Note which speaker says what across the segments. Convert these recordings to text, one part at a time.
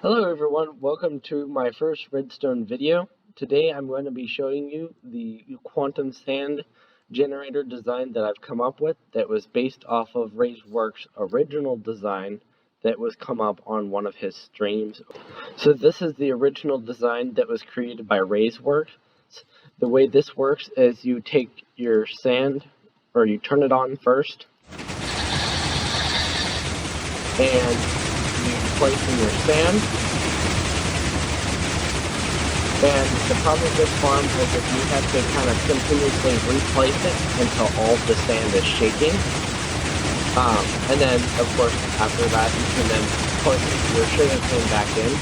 Speaker 1: Hello everyone, welcome to my first Redstone video. Today I'm going to be showing you the quantum sand generator design that I've come up with that was based off of RayWorks' original design that was come up on one of his streams. So this is the original design that was created by RayWorks. The way this works is you take your sand, or you turn it on first, and you place in your sand. And the problem with this farm is that you have to kind of continuously replace it until all the sand is shaking. And then, of course, after that, you can then put your sugar cane back in,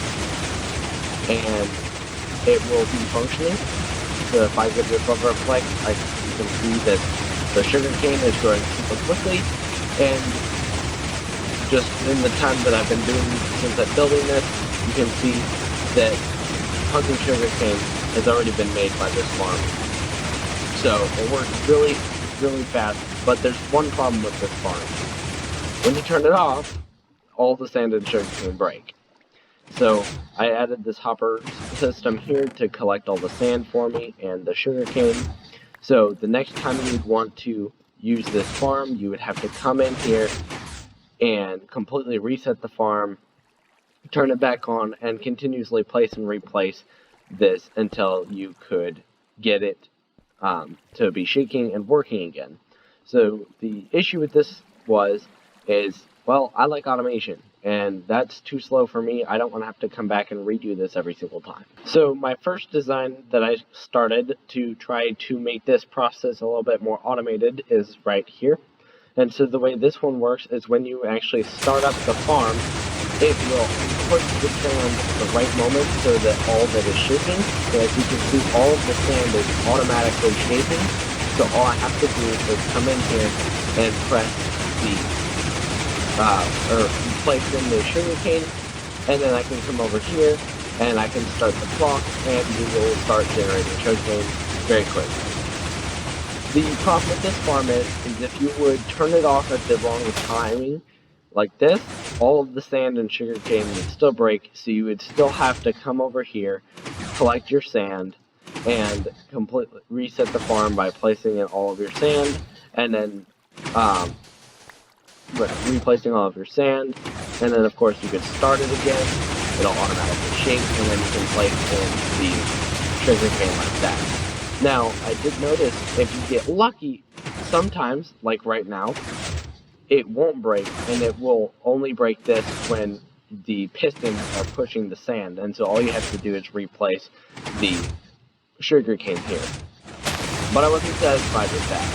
Speaker 1: and it will be functioning. So if I give this over a click, you can see that the sugar cane is growing super quickly, and just in the time that I've been doing since I'm building this, you can see that hunting sugar cane has already been made by this farm. So it works really, really fast, but there's one problem with this farm. When you turn it off, all the sand and sugar cane break. So I added this hopper system here to collect all the sand for me and the sugar cane. So the next time you'd want to use this farm, you would have to come in here and completely reset the farm, turn it back on, and continuously place and replace this until you could get it to be shaking and working again. So the issue with this is, well, I like automation, and that's too slow for me. I don't want to have to come back and redo this every single time. So my first design that I started to try to make this process a little bit more automated is right here. And so the way this one works is when you actually start up the farm, it will push the sand at the right moment so that all that is shaking. So as you can see, all of the sand is automatically shaking. So all I have to do is come in here and press or place in the sugar cane, and then I can come over here and I can start the clock, and you will start generating sugar cane very quickly. The problem with this farm is if you would turn it off at the wrong timing, like this, all of the sand and sugar cane would still break, so you would still have to come over here, collect your sand, and completely reset the farm by placing in all of your sand, and then replacing all of your sand, and then of course you could start it again, it'll automatically shake, and then you can place in the sugar cane like that. Now, I did notice if you get lucky, sometimes, like right now, it won't break, and it will only break this when the pistons are pushing the sand, and so all you have to do is replace the sugar cane here. But I wasn't satisfied with that.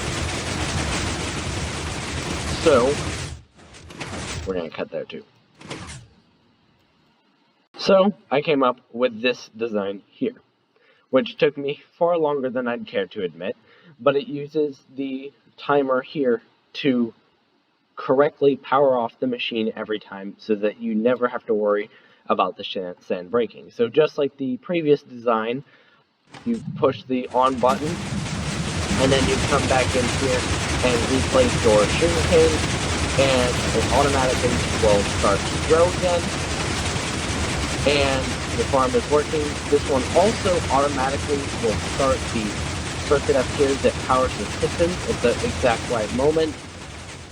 Speaker 1: So, we're going to cut there too. So, I came up with this design here, which took me far longer than I'd care to admit, but it uses the timer here to correctly power off the machine every time so that you never have to worry about the sand breaking. So just like the previous design, you push the on button, and then you come back in here and replace your sugar cane, and it automatically will start to grow again, and the farm is working. This one also automatically will start the circuit up here that powers the pistons at the exact right moment.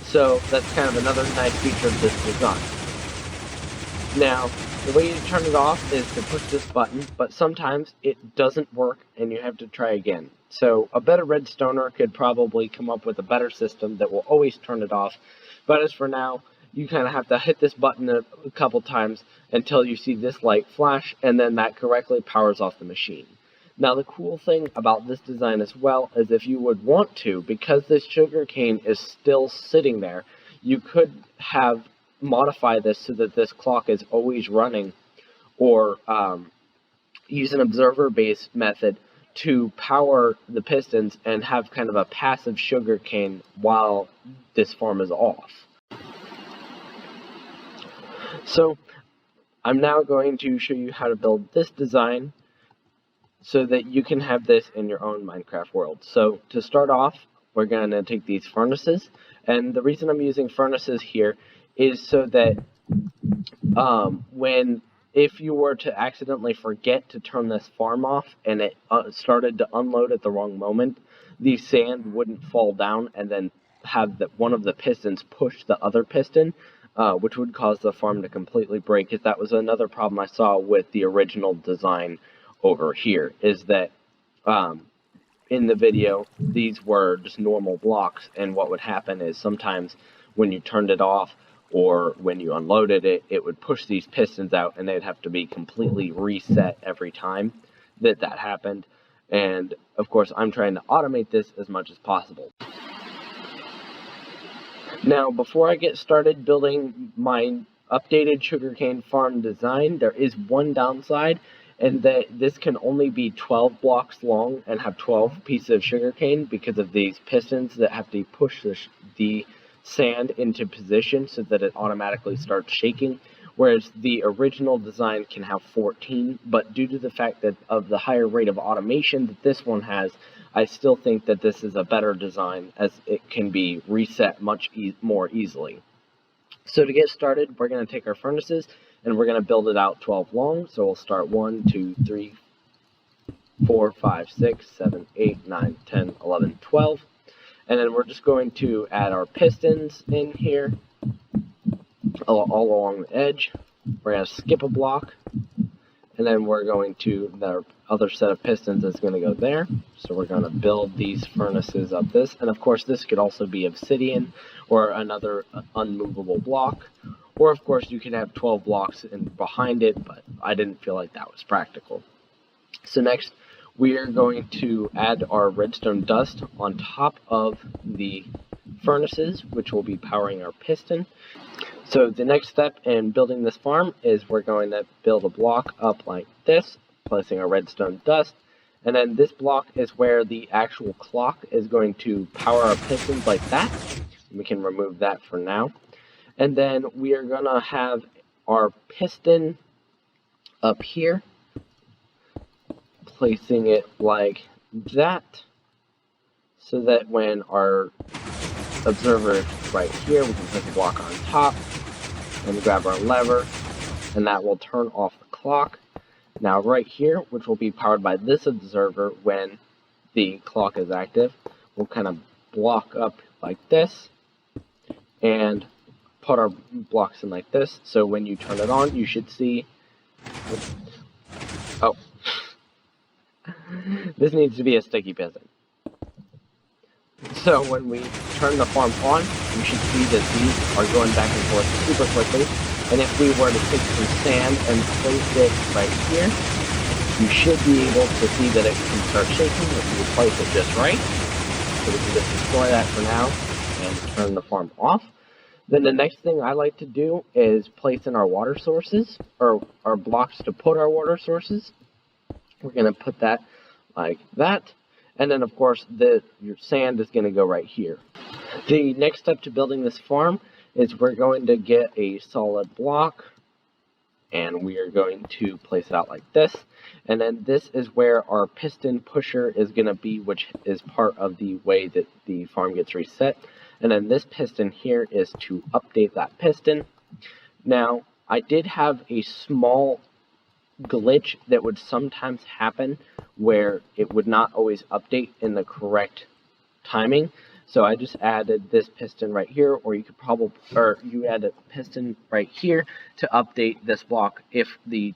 Speaker 1: So that's kind of another nice feature of this design. Now, the way you turn it off is to push this button, but sometimes it doesn't work and you have to try again. So a better redstoner could probably come up with a better system that will always turn it off. But as for now, you kind of have to hit this button a couple times until you see this light flash, and then that correctly powers off the machine. Now the cool thing about this design as well is if you would want to, because this sugar cane is still sitting there, you could have modify this so that this clock is always running, or use an observer-based method to power the pistons and have kind of a passive sugar cane while this farm is off. So I'm now going to show you how to build this design so that you can have this in your own Minecraft world. So to start off, we're going to take these furnaces, and the reason I'm using furnaces here is so that when if you were to accidentally forget to turn this farm off and it started to unload at the wrong moment, the sand wouldn't fall down and then have one of the pistons push the other piston, which would cause the farm to completely break. Because that was another problem I saw with the original design over here, is that in the video, these were just normal blocks, and what would happen is sometimes when you turned it off or when you unloaded it, it would push these pistons out, and they'd have to be completely reset every time that happened. And of course, I'm trying to automate this as much as possible. Now, before I get started building my updated sugarcane farm design, there is one downside, and that this can only be 12 blocks long and have 12 pieces of sugarcane because of these pistons that have to push the sand into position so that it automatically starts shaking, whereas the original design can have 14, but due to the fact that of the higher rate of automation that this one has, I still think that this is a better design as it can be reset much more easily. So to get started, we're going to take our furnaces and we're going to build it out 12 long. So we'll start 1, 2, 3, 4, 5, 6, 7, 8, 9, 10, 11, 12. And then we're just going to add our pistons in here all along the edge. We're going to skip a block. And then we're going to, the other set of pistons is going to go there. So we're going to build these furnaces up this. And of course, this could also be obsidian or another unmovable block. Or of course, you could have 12 blocks behind it, but I didn't feel like that was practical. So next, we are going to add our redstone dust on top of the furnaces, which will be powering our piston. So the next step in building this farm is we're going to build a block up like this, placing our redstone dust. And then this block is where the actual clock is going to power our pistons like that. We can remove that for now. And then we are going to have our piston up here, placing it like that, so that when our observer is right here, we can put the block on top and grab our lever, and that will turn off the clock. Now right here, which will be powered by this observer when the clock is active, we'll kind of block up like this and put our blocks in like this. So when you turn it on, you should see, oh, this needs to be a sticky piston. So when we turn the farm on, you should see that these are going back and forth super quickly. And if we were to take some sand and place it right here, you should be able to see that it can start shaking if you place it just right. So we can just destroy that for now and turn the farm off. Then the next thing I like to do is place in our water sources, or our blocks to put our water sources. We're going to put that like that. And then, of course, your sand is going to go right here. The next step to building this farm is we're going to get a solid block, and we are going to place it out like this. And then this is where our piston pusher is going to be, which is part of the way that the farm gets reset. And then this piston here is to update that piston. Now, I did have a small glitch that would sometimes happen where it would not always update in the correct timing. So I just added this piston right here, or you could probably, or you add a piston right here to update this block if the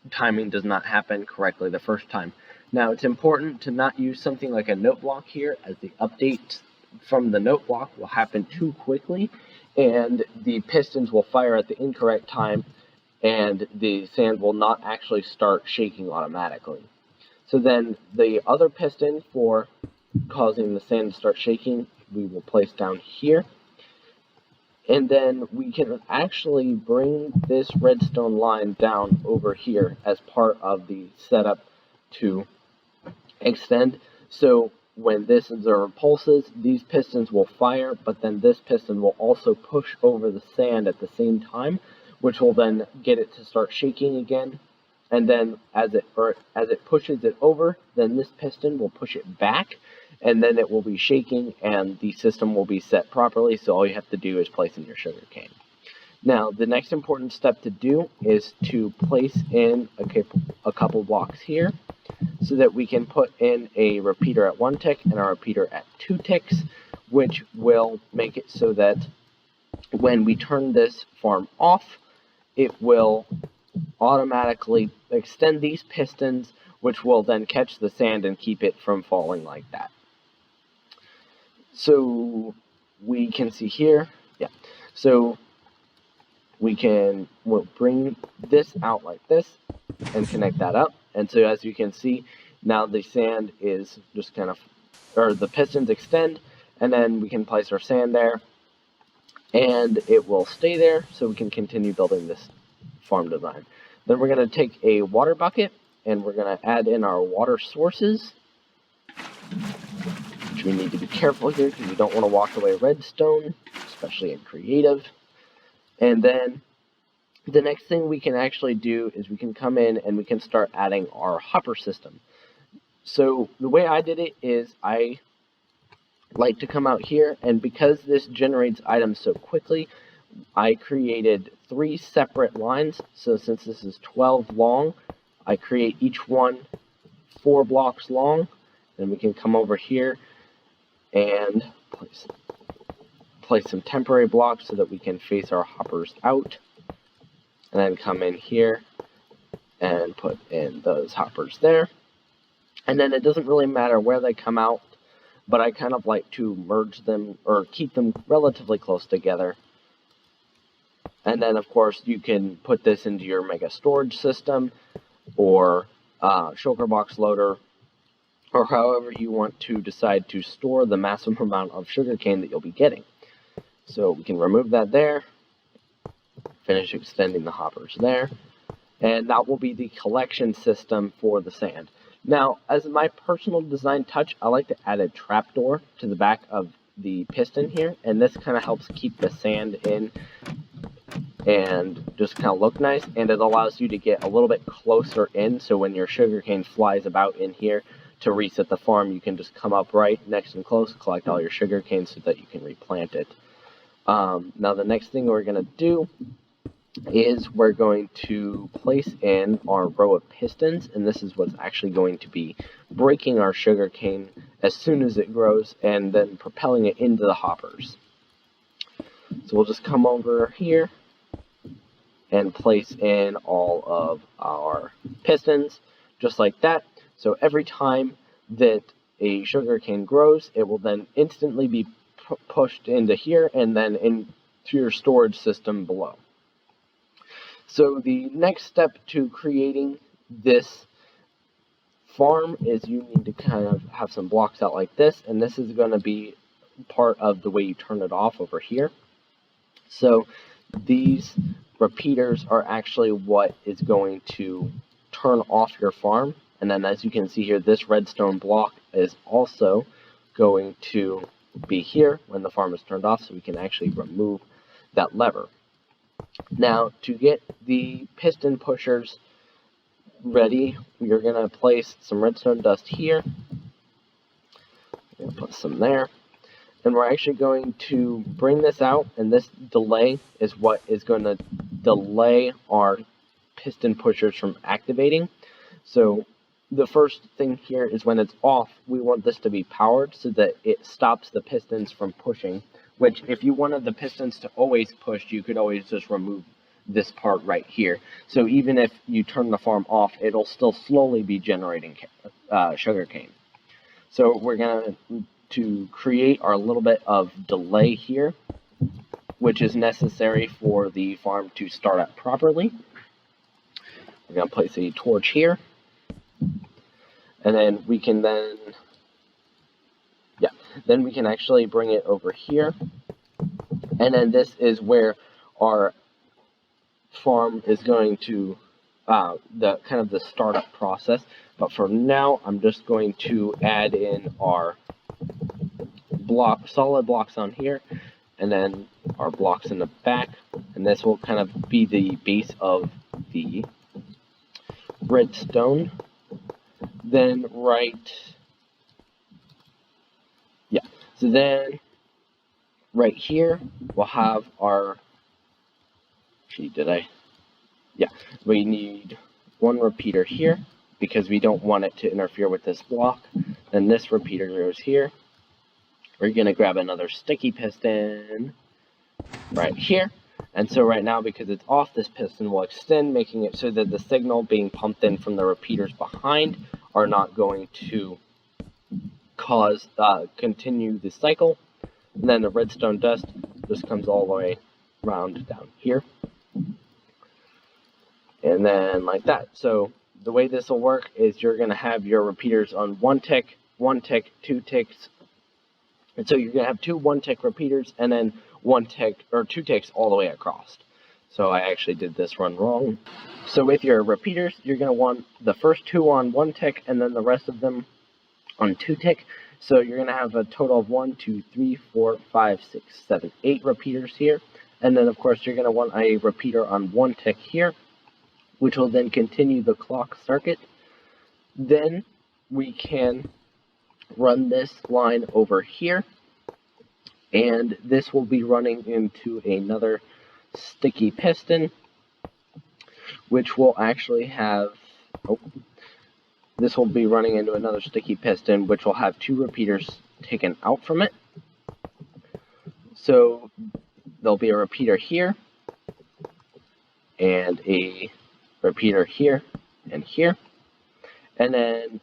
Speaker 1: timing does not happen correctly the first time. Now it's important to not use something like a note block here, as the updates from the note block will happen too quickly and the pistons will fire at the incorrect time and the sand will not actually start shaking automatically. So then the other piston for causing the sand to start shaking, we will place down here. And then we can actually bring this redstone line down over here as part of the setup to extend. So when this observer pulses, these pistons will fire, but then this piston will also push over the sand at the same time, which will then get it to start shaking again. And then as it pushes it over, then this piston will push it back, and then it will be shaking and the system will be set properly. So all you have to do is place in your sugar cane. Now, the next important step to do is to place in a couple blocks here so that we can put in a repeater at 1 tick and a repeater at 2 ticks, which will make it so that when we turn this farm off, it will automatically extend these pistons, which will then catch the sand and keep it from falling like that. So we can see here, so we'll bring this out like this and connect that up. And so as you can see, now the sand is just kind of, or the pistons extend, and then we can place our sand there, and it will stay there so we can continue building this farm design. Then we're going to take a water bucket, and we're going to add in our water sources, which we need to be careful here because we don't want to walk away redstone, especially in creative. And then the next thing we can actually do is we can come in and we can start adding our hopper system. So the way I did it is I like to come out here, and because this generates items so quickly, I created 3 separate lines. So since this is 12 long, I create each one 4 blocks long. Then we can come over here and place some temporary blocks so that we can face our hoppers out. And then come in here and put in those hoppers there. And then it doesn't really matter where they come out, but I kind of like to merge them or keep them relatively close together. And then, of course, you can put this into your mega storage system or shulker box loader, or however you want to decide to store the massive amount of sugarcane that you'll be getting. So we can remove that there, finish extending the hoppers there, and that will be the collection system for the sand. Now, as my personal design touch, I like to add a trapdoor to the back of the piston here, and this kind of helps keep the sand in and just kind of look nice, and it allows you to get a little bit closer in, so when your sugarcane flies about in here to reset the farm, you can just come up right next and close, collect all your sugarcane so that you can replant it. Now the next thing we're going to do is we're going to place in our row of pistons, and this is what's actually going to be breaking our sugarcane as soon as it grows and then propelling it into the hoppers. So we'll just come over here and place in all of our pistons just like that. So every time that a sugarcane grows, it will then instantly be pushed into here and then into your storage system below. So the next step to creating this farm is you need to kind of have some blocks out like this, and this is going to be part of the way you turn it off over here. So these repeaters are actually what is going to turn off your farm, and then as you can see here, this redstone block is also going to be here when the farm is turned off, so we can actually remove that lever. Now, to get the piston pushers ready, you're going to place some redstone dust here. We're going to put some there. And we're actually going to bring this out, and this delay is what is going to delay our piston pushers from activating. So the first thing here is when it's off, we want this to be powered so that it stops the pistons from pushing, which if you wanted the pistons to always push, you could always just remove this part right here. So even if you turn the farm off, it'll still slowly be generating sugarcane. So we're going to create our little bit of delay here, which is necessary for the farm to start up properly. We're going to place a torch here, and then we can then we can actually bring it over here, and then this is where our farm is going to the startup process. But for now, I'm just going to add in our solid blocks on here, and then our blocks in the back, and this will kind of be the base of the redstone. Then so then right here we'll have our Gee, did I? Yeah, we need one repeater here because we don't want it to interfere with this block. Then this repeater goes here. We're going to grab another sticky piston right here. And so right now, because it's off, this piston will extend, making it so that the signal being pumped in from the repeaters behind are not going to cause continue the cycle. And then the redstone dust just comes all the way around down here. And then like that. So the way this will work is you're going to have your repeaters on 1 tick, 2 ticks. And so you're going to have 2 1-tick repeaters and then 1 tick or 2 ticks all the way across. So I actually did this run wrong. So with your repeaters, you're going to want the first 2 on 1 tick and then the rest of them on 2 tick. So you're going to have a total of 1, 2, 3, 4, 5, 6, 7, 8 repeaters here. And then of course you're going to want a repeater on 1 tick here, which will then continue the clock circuit. Then we can run this line over here, and this will be running into another sticky piston, which will actually have, this will be running into another sticky piston, which will have 2 repeaters taken out from it. So there'll be a repeater here, and a repeater here, and here. And then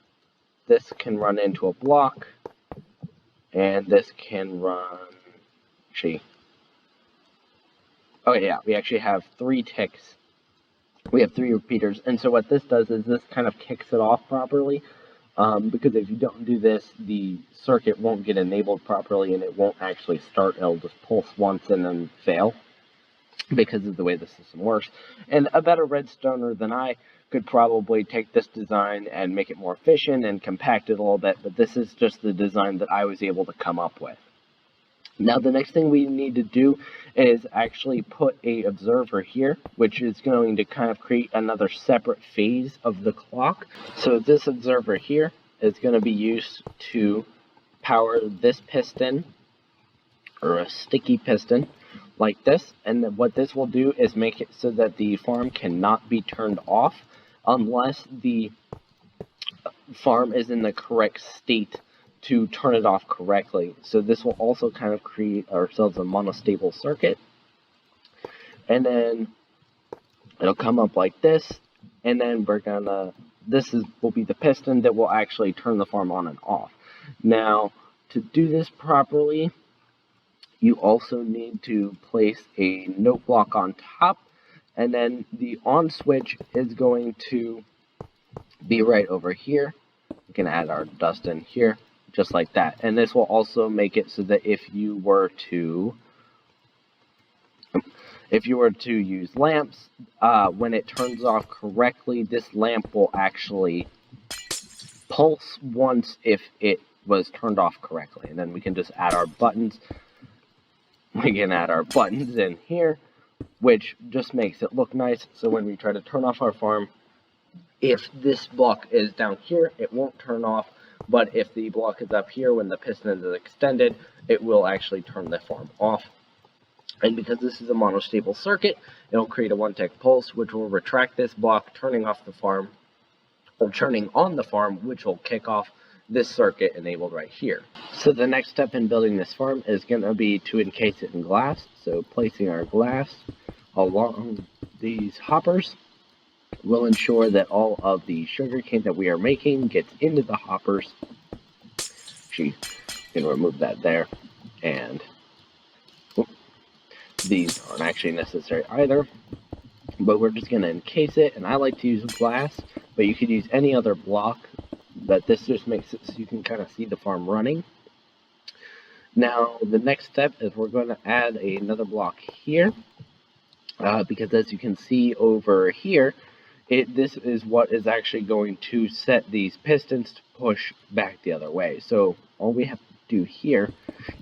Speaker 1: this can run into a block, and this can run, oh yeah, we actually have 3 ticks. We have 3 repeaters, and so what this does is this kind of kicks it off properly, because if you don't do this, the circuit won't get enabled properly, and it won't actually start. It'll just pulse once and then fail, because of the way the system works. And a better redstoner than I could probably take this design and make it more efficient and compact it a little bit, but this is just the design that I was able to come up with. Now the next thing we need to do is actually put a observer here, which is going to kind of create another separate phase of the clock. So this observer here is going to be used to power this piston, or a sticky piston, like this. And then what this will do is make it so that the farm cannot be turned off unless the farm is in the correct state to turn it off correctly. So this will also kind of create ourselves a monostable circuit. And then it'll come up like this, and then we're gonna, will be the piston that will actually turn the farm on and off. Now, to do this properly, you also need to place a note block on top, and then the on switch is going to be right over here. We can add our dust in here, just like that. And this will also make it so that if you were to use lamps, when it turns off correctly, this lamp will actually pulse once if it was turned off correctly. And then we can just add our buttons. We can add our buttons in here, which just makes it look nice. So when we try to turn off our farm, if this block is down here, it won't turn off. But if the block is up here when the piston is extended, it will actually turn the farm off. And because this is a monostable circuit, it'll create a 1-tick pulse, which will retract this block, turning off the farm, or turning on the farm, which will kick off this circuit enabled right here. So the next step in building this farm is going to be to encase it in glass. So placing our glass along these hoppers will ensure that all of the sugarcane that we are making gets into the hoppers. Actually, can remove that there, and these aren't actually necessary either, but we're just going to encase it. And I like to use glass, but you could use any other block, but this just makes it so you can kind of see the farm running. Now the next step is we're going to add another block here, because as you can see over here, this is what is actually going to set these pistons to push back the other way. So all we have to do here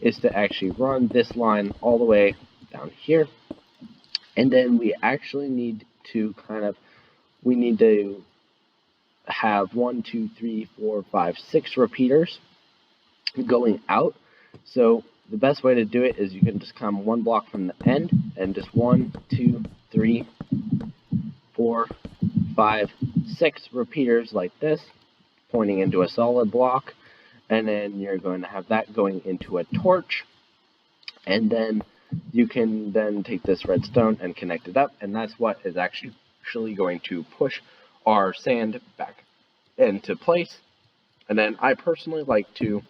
Speaker 1: is to actually run this line all the way down here, and then we actually need to have 1, 2, 3, 4, 5, 6 repeaters going out. So the best way to do it is you can just come one block from the end and just 1, 2, 3, 4, 5, 6 repeaters like this, pointing into a solid block, and then you're going to have that going into a torch, and then you can then take this redstone and connect it up, and that's what is actually going to push our sand back into place. And then I personally like to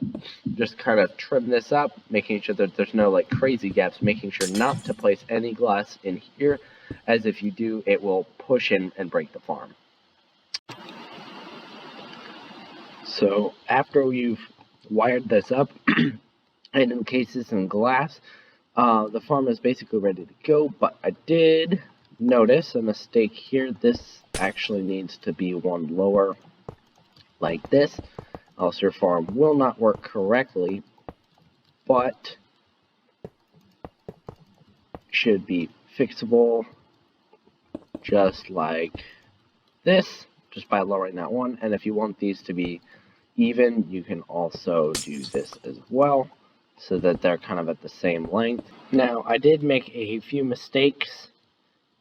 Speaker 1: just kind of trim this up, making sure that there's no like crazy gaps, making sure not to place any glass in here, as if you do, it will push in and break the farm. So after you've wired this up and encases some glass, the farm is basically ready to go, but I did notice a mistake here. This actually needs to be one lower like this, else your farm will not work correctly, but should be fixable just like this, just by lowering that one. And if you want these to be even, you can also do this as well, so that they're kind of at the same length. Now, I did make a few mistakes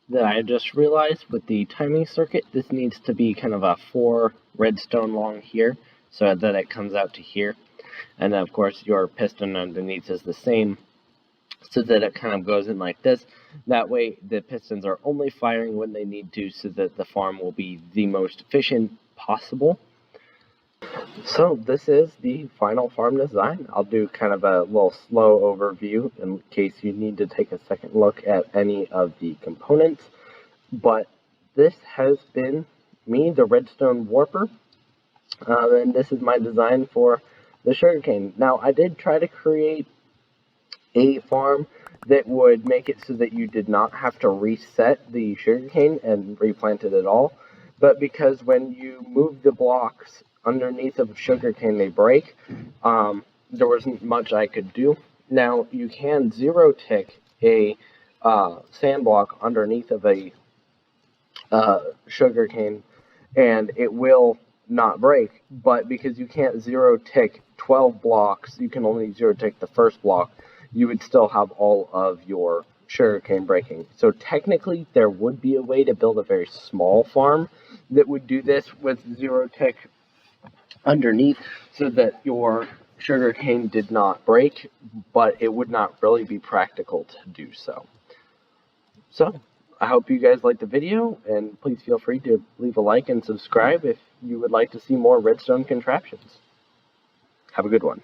Speaker 1: that I just realized with the timing circuit. This needs to be kind of a 4 redstone long here, so that it comes out to here. And then, of course, your piston underneath is the same, so that it kind of goes in like this. That way, the pistons are only firing when they need to, so that the farm will be the most efficient possible. So this is the final farm design. I'll do kind of a little slow overview in case you need to take a second look at any of the components. But this has been me, the Redstone Warper, and this is my design for the sugarcane. Now, I did try to create a farm that would make it so that you did not have to reset the sugarcane and replant it at all. But because when you move the blocks underneath of sugarcane, they break, there wasn't much I could do. Now, you can zero tick a sand block underneath of a sugarcane, and it will not break. But because you can't zero tick 12 blocks, you can only zero tick the first block, you would still have all of your sugarcane breaking. So technically, there would be a way to build a very small farm that would do this with zero tick underneath, so that your sugarcane did not break, but it would not really be practical to do so. So, I hope you guys liked the video, and please feel free to leave a like and subscribe if you would like to see more redstone contraptions. Have a good one.